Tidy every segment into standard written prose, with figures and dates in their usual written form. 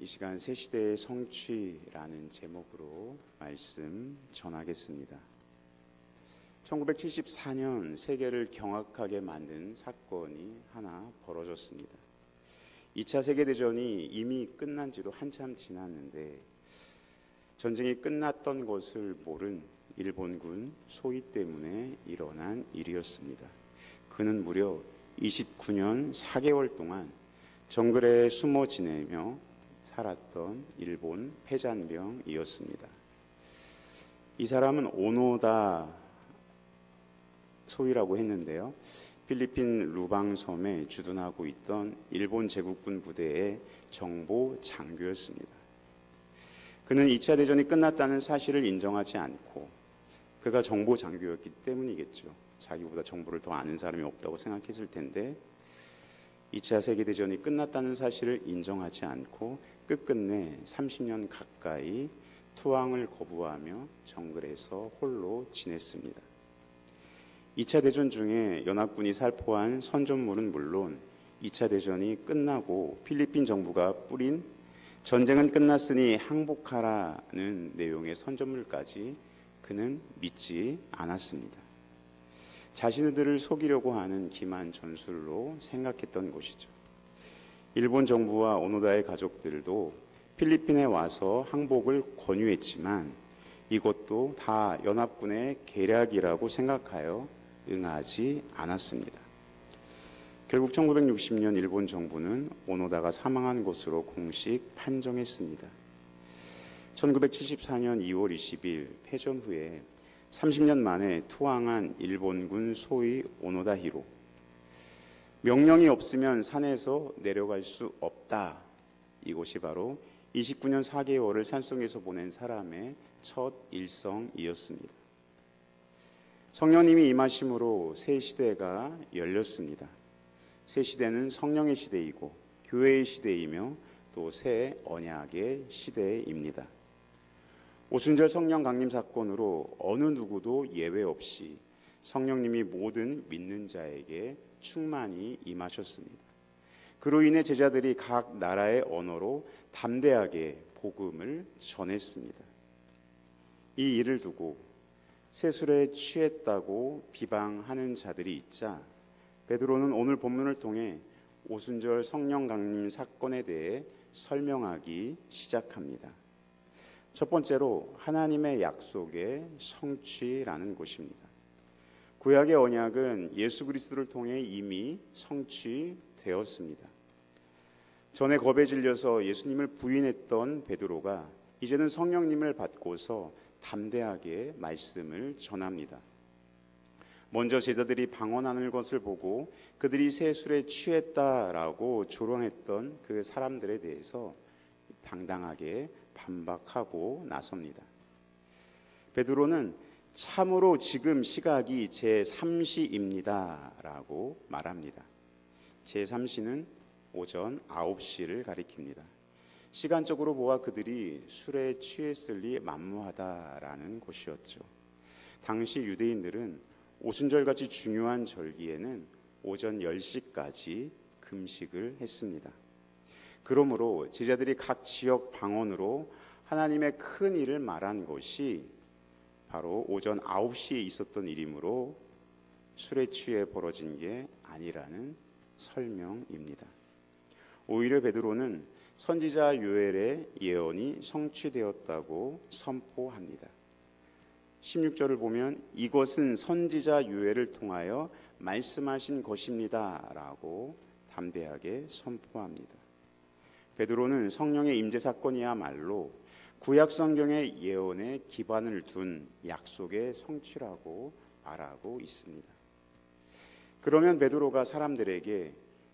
이 시간 새 시대의 성취라는 제목으로 말씀 전하겠습니다. 1974년 세계를 경악하게 만든 사건이 하나 벌어졌습니다. 2차 세계대전이 이미 끝난 지도 한참 지났는데 전쟁이 끝났던 것을 모른 일본군 소위 때문에 일어난 일이었습니다. 그는 무려 29년 4개월 동안 정글에 숨어 지내며 살았던 일본 패잔병이었습니다. 이 사람은 오노다 소위라고 했는데요. 필리핀 루방섬에 주둔하고 있던 일본 제국군 부대의 정보 장교였습니다. 그는 2차 대전이 끝났다는 사실을 인정하지 않고, 그가 정보 장교였기 때문이겠죠. 자기보다 정보를 더 아는 사람이 없다고 생각했을 텐데 2차 세계대전이 끝났다는 사실을 인정하지 않고 끝끝내 30년 가까이 투항을 거부하며 정글에서 홀로 지냈습니다. 2차 대전 중에 연합군이 살포한 선전물은 물론 2차 대전이 끝나고 필리핀 정부가 뿌린 전쟁은 끝났으니 항복하라는 내용의 선전물까지 그는 믿지 않았습니다. 자신들을 속이려고 하는 기만 전술로 생각했던 것이죠. 일본 정부와 오노다의 가족들도 필리핀에 와서 항복을 권유했지만 이것도 다 연합군의 계략이라고 생각하여 응하지 않았습니다. 결국 1960년 일본 정부는 오노다가 사망한 것으로 공식 판정했습니다. 1974년 2월 20일 패전 후에 30년 만에 투항한 일본군 소위 오노다 히로. 명령이 없으면 산에서 내려갈 수 없다. 이곳이 바로 29년 4개월을 산속에서 보낸 사람의 첫 일성이었습니다. 성령님이 임하심으로 새 시대가 열렸습니다. 새 시대는 성령의 시대이고 교회의 시대이며 또 새 언약의 시대입니다. 오순절 성령 강림 사건으로 어느 누구도 예외 없이 성령님이 모든 믿는 자에게 충만히 임하셨습니다. 그로 인해 제자들이 각 나라의 언어로 담대하게 복음을 전했습니다. 이 일을 두고 세술에 취했다고 비방하는 자들이 있자 베드로는 오늘 본문을 통해 오순절 성령 강림 사건에 대해 설명하기 시작합니다. 첫 번째로 하나님의 약속의 성취라는 것입니다. 구약의 언약은 예수 그리스도를 통해 이미 성취되었습니다. 전에 겁에 질려서 예수님을 부인했던 베드로가 이제는 성령님을 받고서 담대하게 말씀을 전합니다. 먼저 제자들이 방언하는 것을 보고 그들이 새 술에 취했다라고 조롱했던 그 사람들에 대해서 당당하게 반박하고 나섭니다. 베드로는 참으로 지금 시각이 제3시입니다 라고 말합니다. 제3시는 오전 9시를 가리킵니다. 시간적으로 보아 그들이 술에 취했을 리 만무하다라는 것이었죠. 당시 유대인들은 오순절같이 중요한 절기에는 오전 10시까지 금식을 했습니다. 그러므로 제자들이 각 지역 방언으로 하나님의 큰 일을 말한 것이 바로 오전 9시에 있었던 일이므로 술에 취해 벌어진 게 아니라는 설명입니다. 오히려 베드로는 선지자 요엘의 예언이 성취되었다고 선포합니다. 16절을 보면 이것은 선지자 요엘을 통하여 말씀하신 것입니다 라고 담대하게 선포합니다. 베드로는 성령의 임재 사건이야말로 구약 성경의 예언에 기반을 둔 약속의 성취라고 말하고 있습니다. 그러면 베드로가 사람들에게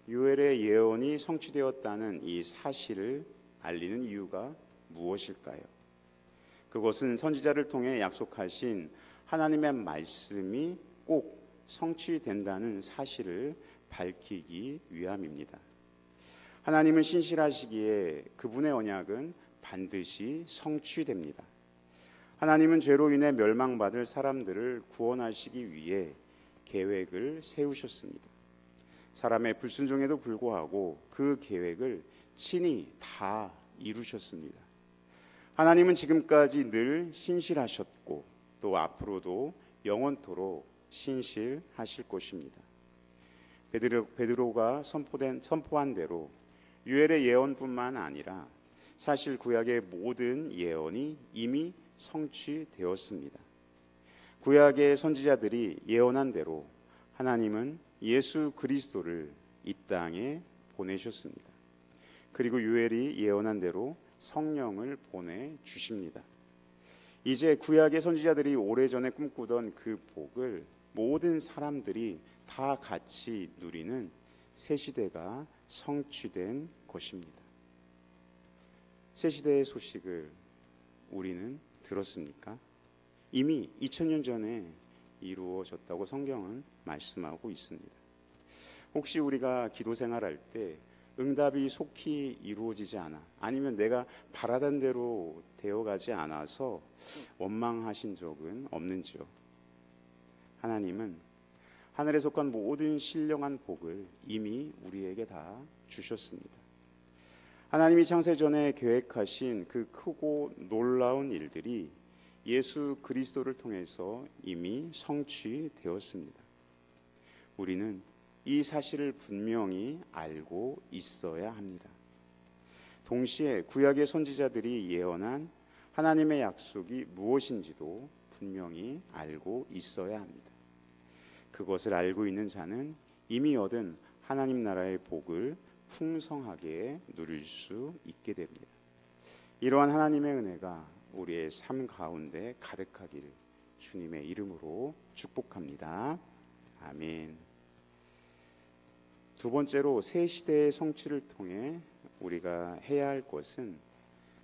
요엘의 예언이 성취되었다는 이 사실을 알리는 이유가 무엇일까요? 그것은 선지자를 통해 약속하신 하나님의 말씀이 꼭 성취된다는 사실을 밝히기 위함입니다. 하나님은 신실하시기에 그분의 언약은 반드시 성취됩니다. 하나님은 죄로 인해 멸망받을 사람들을 구원하시기 위해 계획을 세우셨습니다. 사람의 불순종에도 불구하고 그 계획을 친히 다 이루셨습니다. 하나님은 지금까지 늘 신실하셨고 또 앞으로도 영원토록 신실하실 것입니다. 베드로가 선포한 대로 유엘의 예언뿐만 아니라 사실 구약의 모든 예언이 이미 성취되었습니다. 구약의 선지자들이 예언한 대로 하나님은 예수 그리스도를 이 땅에 보내셨습니다. 그리고 유엘이 예언한 대로 성령을 보내주십니다. 이제 구약의 선지자들이 오래전에 꿈꾸던 그 복을 모든 사람들이 다 같이 누리는 새 시대가 성취된 것입니다. 새 시대의 소식을 우리는 들었습니까? 이미 2000년 전에 이루어졌다고 성경은 말씀하고 있습니다. 혹시 우리가 기도 생활할 때 응답이 속히 이루어지지 않아, 아니면 내가 바라던 대로 되어가지 않아서 원망하신 적은 없는지요? 하나님은 하늘에 속한 모든 신령한 복을 이미 우리에게 다 주셨습니다. 하나님이 창세전에 계획하신 그 크고 놀라운 일들이 예수 그리스도를 통해서 이미 성취되었습니다. 우리는 이 사실을 분명히 알고 있어야 합니다. 동시에 구약의 선지자들이 예언한 하나님의 약속이 무엇인지도 분명히 알고 있어야 합니다. 그것을 알고 있는 자는 이미 얻은 하나님 나라의 복을 풍성하게 누릴 수 있게 됩니다. 이러한 하나님의 은혜가 우리의 삶 가운데 가득하기를 주님의 이름으로 축복합니다. 아멘. 두 번째로 새 시대의 성취를 통해 우리가 해야 할 것은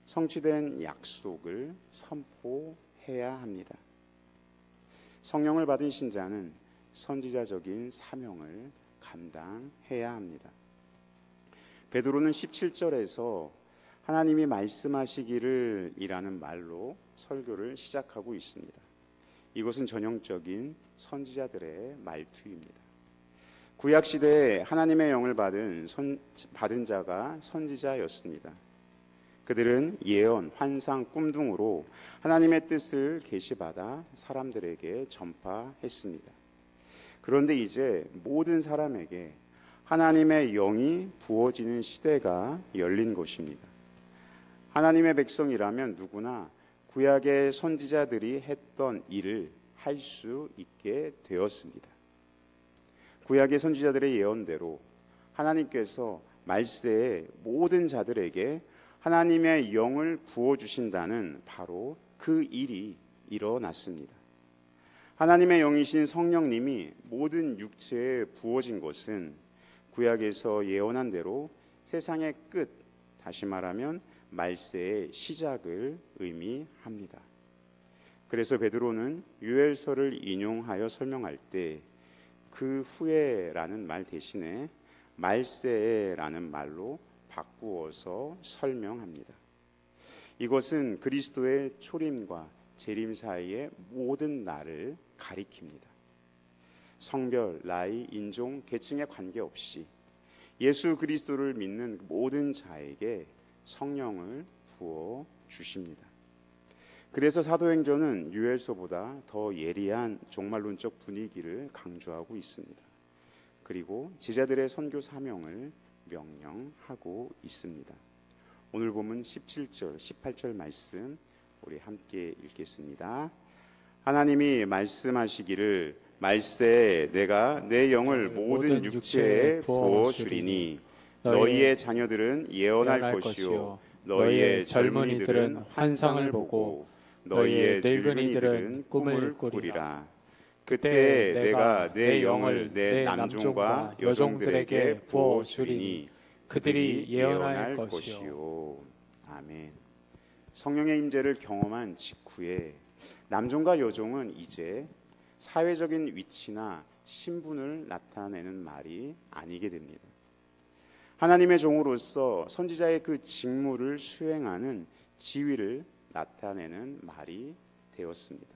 성취된 약속을 선포해야 합니다. 성령을 받은 신자는 선지자적인 사명을 감당해야 합니다. 베드로는 17절에서 하나님이 말씀하시기를 이라는 말로 설교를 시작하고 있습니다. 이것은 전형적인 선지자들의 말투입니다. 구약 시대에 하나님의 영을 받은 자가 선지자였습니다. 그들은 예언, 환상, 꿈 등으로 하나님의 뜻을 계시받아 사람들에게 전파했습니다. 그런데 이제 모든 사람에게 하나님의 영이 부어지는 시대가 열린 것입니다. 하나님의 백성이라면 누구나 구약의 선지자들이 했던 일을 할 수 있게 되었습니다. 구약의 선지자들의 예언대로 하나님께서 말세에 모든 자들에게 하나님의 영을 부어주신다는 바로 그 일이 일어났습니다. 하나님의 영이신 성령님이 모든 육체에 부어진 것은 구약에서 예언한 대로 세상의 끝, 다시 말하면 말세의 시작을 의미합니다. 그래서 베드로는 유엘서를 인용하여 설명할 때 그 후에라는 말 대신에 말세라는 말로 바꾸어서 설명합니다. 이것은 그리스도의 초림과 재림 사이의 모든 날을 가리킵니다. 성별, 나이, 인종, 계층에 관계없이 예수 그리스도를 믿는 모든 자에게 성령을 부어 주십니다. 그래서 사도행전은 유엘서보다 더 예리한 종말론적 분위기를 강조하고 있습니다. 그리고 제자들의 선교 사명을 명령하고 있습니다. 오늘 본문 17절, 18절 말씀 우리 함께 읽겠습니다. 하나님이 말씀하시기를 말세에 내가 내 영을 모든 육체에 부어주리니 너희의 자녀들은 예언할 것이요 너희의 젊은이들은 환상을 보고 너희의 늙은이들은 꿈을 꾸리라. 그때 내가 내 영을 내 남종과 여종들에게 부어주리니 그들이 예언할 것이요. 아멘. 성령의 임재를 경험한 직후에 남종과 여종은 이제 사회적인 위치나 신분을 나타내는 말이 아니게 됩니다. 하나님의 종으로서 선지자의 그 직무를 수행하는 지위를 나타내는 말이 되었습니다.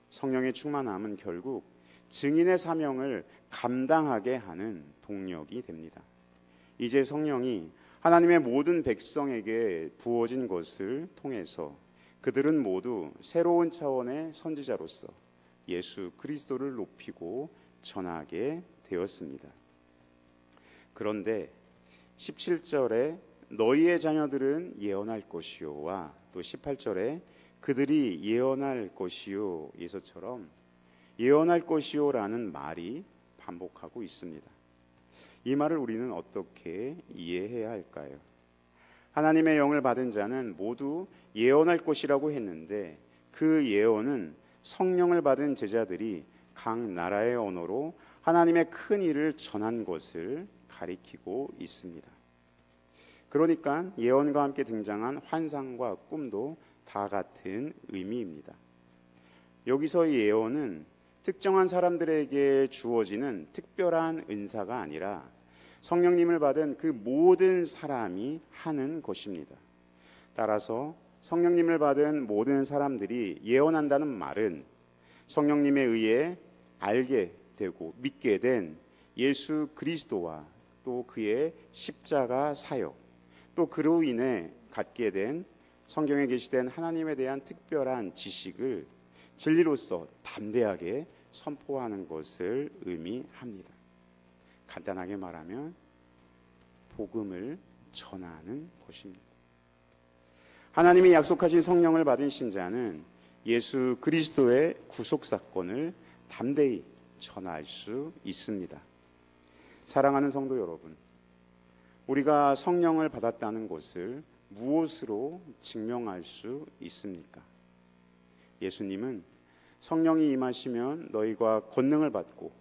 성령의 충만함은 결국 증인의 사명을 감당하게 하는 동력이 됩니다. 이제 성령이 하나님의 모든 백성에게 부어진 것을 통해서 그들은 모두 새로운 차원의 선지자로서 예수 그리스도를 높이고 전하게 되었습니다. 그런데 17절에 너희의 자녀들은 예언할 것이요와 또 18절에 그들이 예언할 것이요 에서처럼 예언할 것이요라는 말이 반복하고 있습니다. 이 말을 우리는 어떻게 이해해야 할까요? 하나님의 영을 받은 자는 모두 예언할 것이라고 했는데 그 예언은 성령을 받은 제자들이 각 나라의 언어로 하나님의 큰 일을 전한 것을 가리키고 있습니다. 그러니까 예언과 함께 등장한 환상과 꿈도 다 같은 의미입니다. 여기서의 예언은 특정한 사람들에게 주어지는 특별한 은사가 아니라 성령님을 받은 그 모든 사람이 하는 것입니다. 따라서 성령님을 받은 모든 사람들이 예언한다는 말은 성령님에 의해 알게 되고 믿게 된 예수 그리스도와 또 그의 십자가 사역, 또 그로 인해 갖게 된 성경에 계시된 하나님에 대한 특별한 지식을 진리로서 담대하게 선포하는 것을 의미합니다. 간단하게 말하면 복음을 전하는 것입니다. 하나님이 약속하신 성령을 받은 신자는 예수 그리스도의 구속 사건을 담대히 전할 수 있습니다. 사랑하는 성도 여러분, 우리가 성령을 받았다는 것을 무엇으로 증명할 수 있습니까? 예수님은 성령이 임하시면 너희가 권능을 받고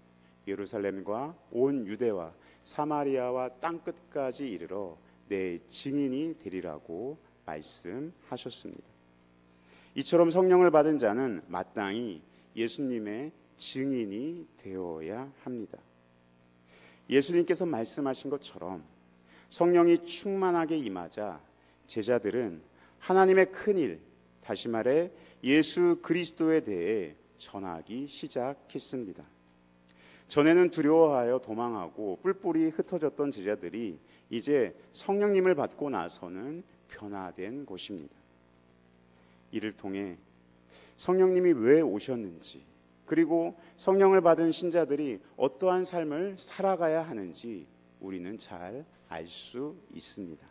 예루살렘과 온 유대와 사마리아와 땅끝까지 이르러 내 증인이 되리라고 말씀하셨습니다. 이처럼 성령을 받은 자는 마땅히 예수님의 증인이 되어야 합니다. 예수님께서 말씀하신 것처럼 성령이 충만하게 임하자 제자들은 하나님의 큰일, 다시 말해 예수 그리스도에 대해 전하기 시작했습니다. 전에는 두려워하여 도망하고 뿔뿔이 흩어졌던 제자들이 이제 성령님을 받고 나서는 변화된 것입니다. 이를 통해 성령님이 왜 오셨는지, 그리고 성령을 받은 신자들이 어떠한 삶을 살아가야 하는지 우리는 잘 알 수 있습니다.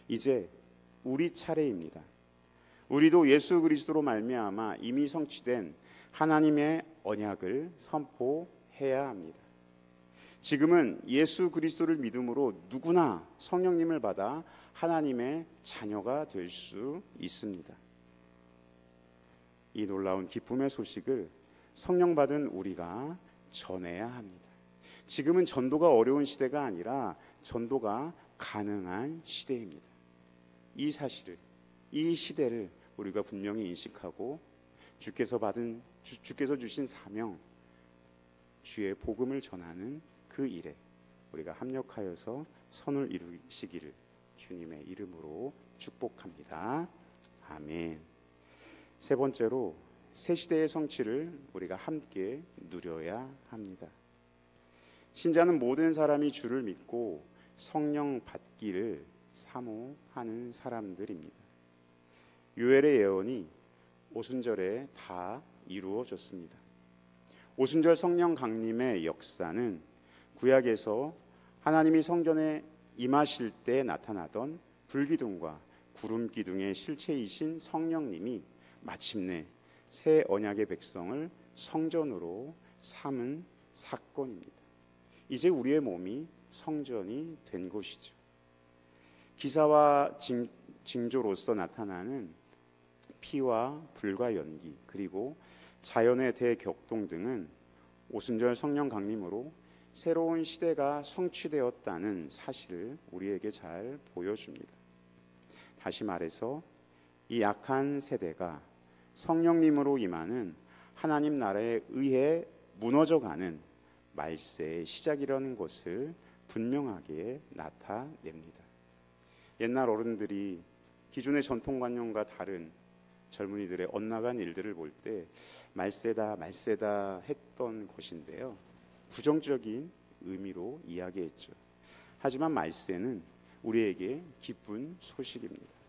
이제 우리 차례입니다. 우리도 예수 그리스도로 말미암아 이미 성취된 하나님의 언약을 선포해야 합니다. 지금은 예수 그리스도를 믿음으로 누구나 성령님을 받아 하나님의 자녀가 될 수 있습니다. 이 놀라운 기쁨의 소식을 성령 받은 우리가 전해야 합니다. 지금은 전도가 어려운 시대가 아니라 전도가 가능한 시대입니다. 이 사실을, 이 시대를 우리가 분명히 인식하고 주께서 주신 사명, 주의 복음을 전하는 그 일에 우리가 합력하여서 선을 이루시기를 주님의 이름으로 축복합니다. 아멘. 세 번째로 새 시대의 성취를 우리가 함께 누려야 합니다. 신자는 모든 사람이 주를 믿고 성령 받기를 사모하는 사람들입니다. 요엘의 예언이 오순절에 다 이루어졌습니다. 오순절 성령 강림의 역사는 구약에서 하나님이 성전에 임하실 때 나타나던 불기둥과 구름기둥의 실체이신 성령님이 마침내 새 언약의 백성을 성전으로 삼은 사건입니다. 이제 우리의 몸이 성전이 된 것이죠. 기사와 징조로서 나타나는 피와 불과 연기, 그리고 자연의 대격동 등은 오순절 성령 강림으로 새로운 시대가 성취되었다는 사실을 우리에게 잘 보여줍니다. 다시 말해서 이 악한 세대가 성령님으로 임하는 하나님 나라에 의해 무너져가는 말세의 시작이라는 것을 분명하게 나타냅니다. 옛날 어른들이 기존의 전통관념과 다른 젊은이들의 엇나간 일들을 볼 때 말세다 했던 것인데요. 부정적인 의미로 이야기했죠. 하지만 말세는 우리에게 기쁜 소식입니다.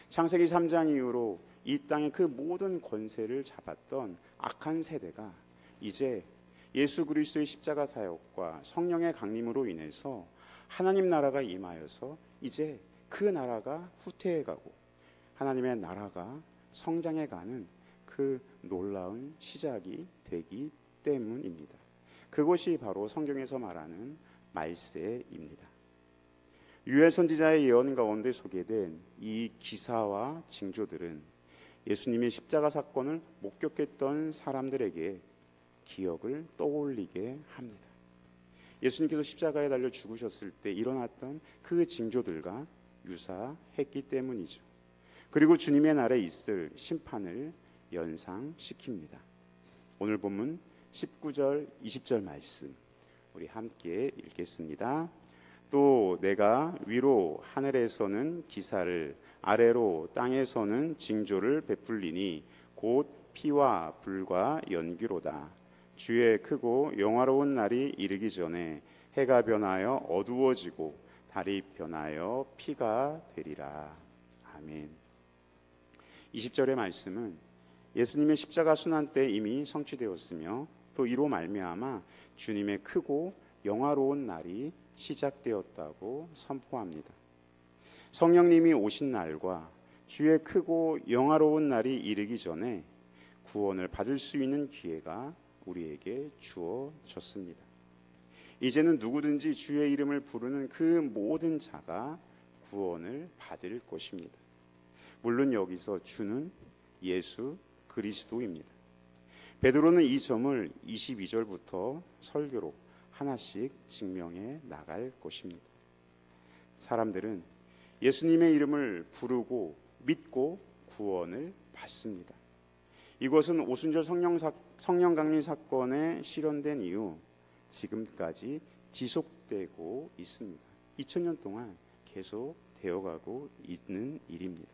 창세기 3장 이후로 이 땅의 그 모든 권세를 잡았던 악한 세대가 이제 예수 그리스도의 십자가 사역과 성령의 강림으로 인해서 하나님 나라가 임하여서 이제 그 나라가 후퇴해가고 하나님의 나라가 성장해가는 그 놀라운 시작이 되기 때문입니다. 그것이 바로 성경에서 말하는 말세입니다. 유엘 선지자의 예언 가운데 소개된 이 기사와 징조들은 예수님의 십자가 사건을 목격했던 사람들에게 기억을 떠올리게 합니다. 예수님께서 십자가에 달려 죽으셨을 때 일어났던 그 징조들과 유사했기 때문이죠. 그리고 주님의 날에 있을 심판을 연상시킵니다. 오늘 본문 19절 20절 말씀 우리 함께 읽겠습니다. 또 내가 위로 하늘에서는 기사를 아래로 땅에서는 징조를 베풀리니 곧 피와 불과 연기로다. 주의 크고 영화로운 날이 이르기 전에 해가 변하여 어두워지고 달이 변하여 피가 되리라. 아멘. 20절의 말씀은 예수님의 십자가 순환 때 이미 성취되었으며 또 이로 말미암아 주님의 크고 영화로운 날이 시작되었다고 선포합니다. 성령님이 오신 날과 주의 크고 영화로운 날이 이르기 전에 구원을 받을 수 있는 기회가 우리에게 주어졌습니다. 이제는 누구든지 주의 이름을 부르는 그 모든 자가 구원을 받을 것입니다. 물론 여기서 주는 예수 그리스도입니다. 베드로는 이 점을 22절부터 설교로 하나씩 증명해 나갈 것입니다. 사람들은 예수님의 이름을 부르고 믿고 구원을 받습니다. 이것은 오순절 성령 강림 사건에 실현된 이후 지금까지 지속되고 있습니다. 2000년 동안 계속 되어가고 있는 일입니다.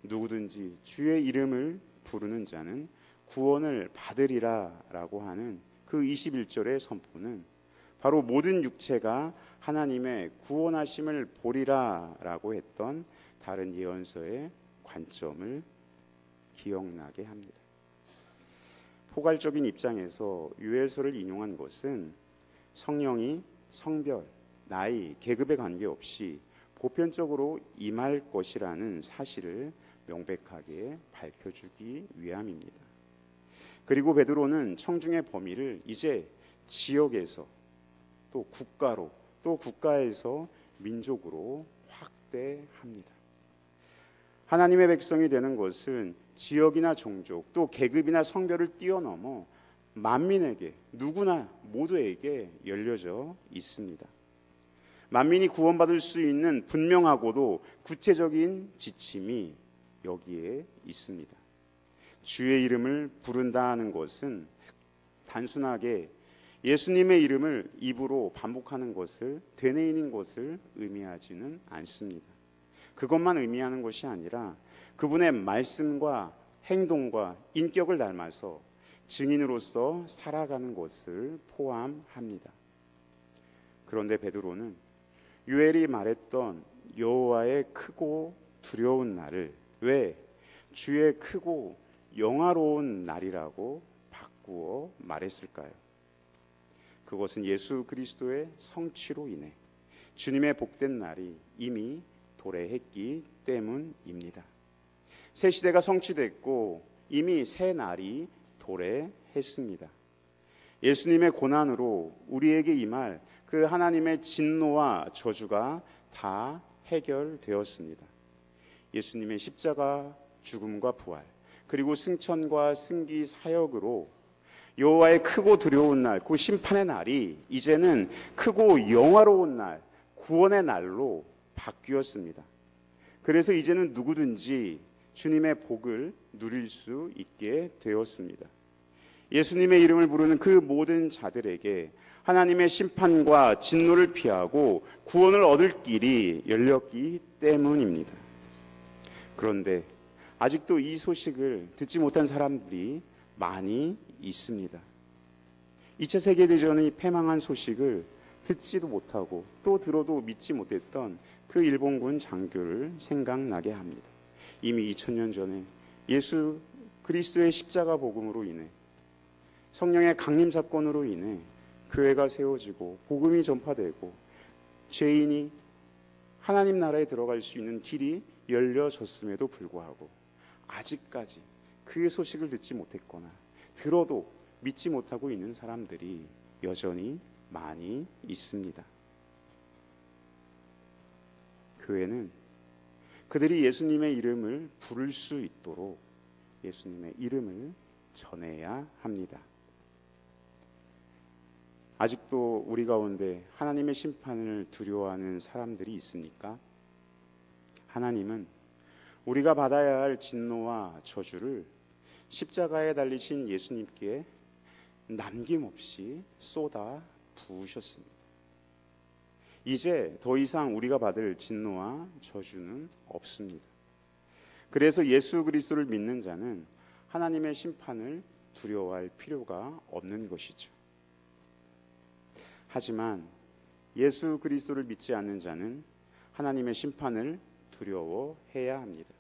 누구든지 주의 이름을 부르는 자는 구원을 받으리라 라고 하는 그 21절의 선포는 바로 모든 육체가 하나님의 구원하심을 보리라 라고 했던 다른 예언서의 관점을 기억나게 합니다. 포괄적인 입장에서 유엘서를 인용한 것은 성령이 성별, 나이, 계급에 관계없이 보편적으로 임할 것이라는 사실을 명백하게 밝혀주기 위함입니다. 그리고 베드로는 청중의 범위를 이제 지역에서 또 국가로 또 국가에서 민족으로 확대합니다. 하나님의 백성이 되는 것은 지역이나 종족 또 계급이나 성별을 뛰어넘어 만민에게 누구나 모두에게 열려져 있습니다. 만민이 구원받을 수 있는 분명하고도 구체적인 지침이 여기에 있습니다. 주의 이름을 부른다는 것은 단순하게 예수님의 이름을 입으로 반복하는 것을 되뇌이는 것을 의미하지는 않습니다. 그것만 의미하는 것이 아니라 그분의 말씀과 행동과 인격을 닮아서 증인으로서 살아가는 것을 포함합니다. 그런데 베드로는 요엘이 말했던 여호와의 크고 두려운 날을 왜 주의 크고 영화로운 날이라고 바꾸어 말했을까요? 그것은 예수 그리스도의 성취로 인해 주님의 복된 날이 이미 도래했기 때문입니다. 새 시대가 성취됐고 이미 새 날이 도래했습니다. 예수님의 고난으로 우리에게 임할 그 하나님의 진노와 저주가 다 해결되었습니다. 예수님의 십자가 죽음과 부활 그리고 승천과 승기 사역으로 여호와의 크고 두려운 날, 그 심판의 날이 이제는 크고 영화로운 날, 구원의 날로 바뀌었습니다. 그래서 이제는 누구든지 주님의 복을 누릴 수 있게 되었습니다. 예수님의 이름을 부르는 그 모든 자들에게 하나님의 심판과 진노를 피하고 구원을 얻을 길이 열렸기 때문입니다. 그런데 아직도 이 소식을 듣지 못한 사람들이 많이 있습니다. 2차 세계대전이 패망한 소식을 듣지도 못하고 또 들어도 믿지 못했던 그 일본군 장교를 생각나게 합니다. 이미 2000년 전에 예수 그리스도의 십자가 복음으로 인해, 성령의 강림 사건으로 인해 교회가 세워지고 복음이 전파되고 죄인이 하나님 나라에 들어갈 수 있는 길이 열려졌음에도 불구하고 아직까지 그 소식을 듣지 못했거나 들어도 믿지 못하고 있는 사람들이 여전히 많이 있습니다. 교회는 그들이 예수님의 이름을 부를 수 있도록 예수님의 이름을 전해야 합니다. 아직도 우리 가운데 하나님의 심판을 두려워하는 사람들이 있습니까? 하나님은 우리가 받아야 할 진노와 저주를 십자가에 달리신 예수님께 남김없이 쏟아 부으셨습니다. 이제 더 이상 우리가 받을 진노와 저주는 없습니다. 그래서 예수 그리스도를 믿는 자는 하나님의 심판을 두려워할 필요가 없는 것이죠. 하지만 예수 그리스도를 믿지 않는 자는 하나님의 심판을 두려워해야 합니다.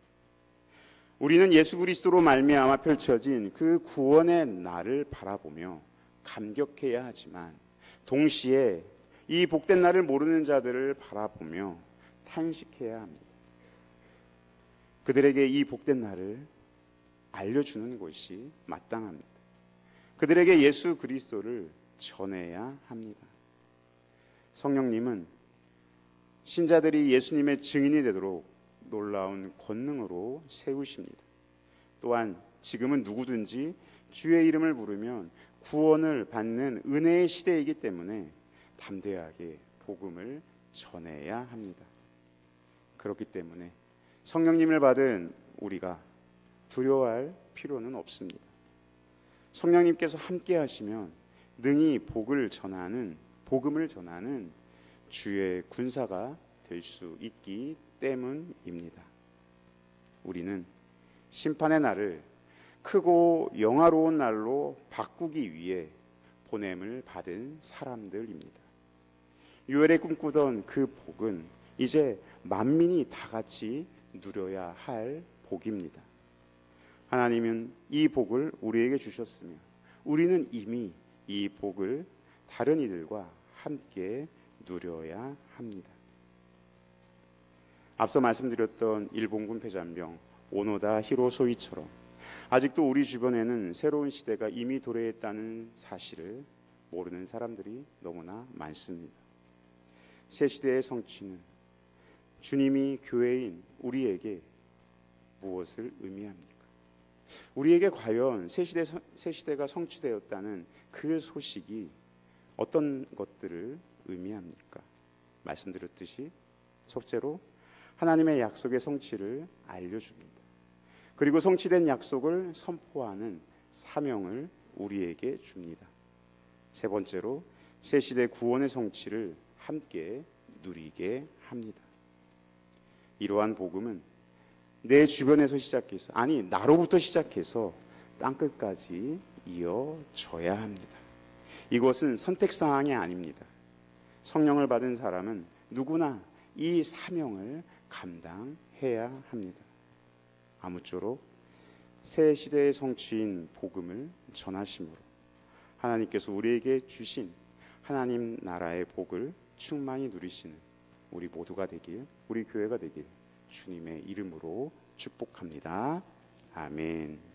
우리는 예수 그리스도로 말미암아 펼쳐진 그 구원의 날을 바라보며 감격해야 하지만 동시에 이 복된 날을 모르는 자들을 바라보며 탄식해야 합니다. 그들에게 이 복된 날을 알려주는 것이 마땅합니다. 그들에게 예수 그리스도를 전해야 합니다. 성령님은 신자들이 예수님의 증인이 되도록 놀라운 권능으로 세우십니다. 또한 지금은 누구든지 주의 이름을 부르면 구원을 받는 은혜의 시대이기 때문에 담대하게 복음을 전해야 합니다. 그렇기 때문에 성령님을 받은 우리가 두려워할 필요는 없습니다. 성령님께서 함께 하시면 능히 복음을 전하는 주의 군사가 될 수 있기 때문입니다. 우리는 심판의 날을 크고 영화로운 날로 바꾸기 위해 보냄을 받은 사람들입니다. 유엘에 꿈꾸던 그 복은 이제 만민이 다 같이 누려야 할 복입니다. 하나님은 이 복을 우리에게 주셨으며 우리는 이미 이 복을 다른 이들과 함께 누려야 합니다. 앞서 말씀드렸던 일본군 패잔병 오노다 히로소이처럼 아직도 우리 주변에는 새로운 시대가 이미 도래했다는 사실을 모르는 사람들이 너무나 많습니다. 새 시대의 성취는 주님이 교회인 우리에게 무엇을 의미합니까? 우리에게 과연 새 시대가 성취되었다는 그 소식이 어떤 것들을 의미합니까? 말씀드렸듯이 첫째로 하나님의 약속의 성취를 알려줍니다. 그리고 성취된 약속을 선포하는 사명을 우리에게 줍니다. 세 번째로 새 시대 구원의 성취를 함께 누리게 합니다. 이러한 복음은 내 주변에서 시작해서, 아니 나로부터 시작해서 땅끝까지 이어져야 합니다. 이것은 선택사항이 아닙니다. 성령을 받은 사람은 누구나 이 사명을 감당해야 합니다. 아무쪼록 새 시대의 성취인 복음을 전하심으로 하나님께서 우리에게 주신 하나님 나라의 복을 충만히 누리시는 우리 모두가 되길, 우리 교회가 되길 주님의 이름으로 축복합니다. 아멘.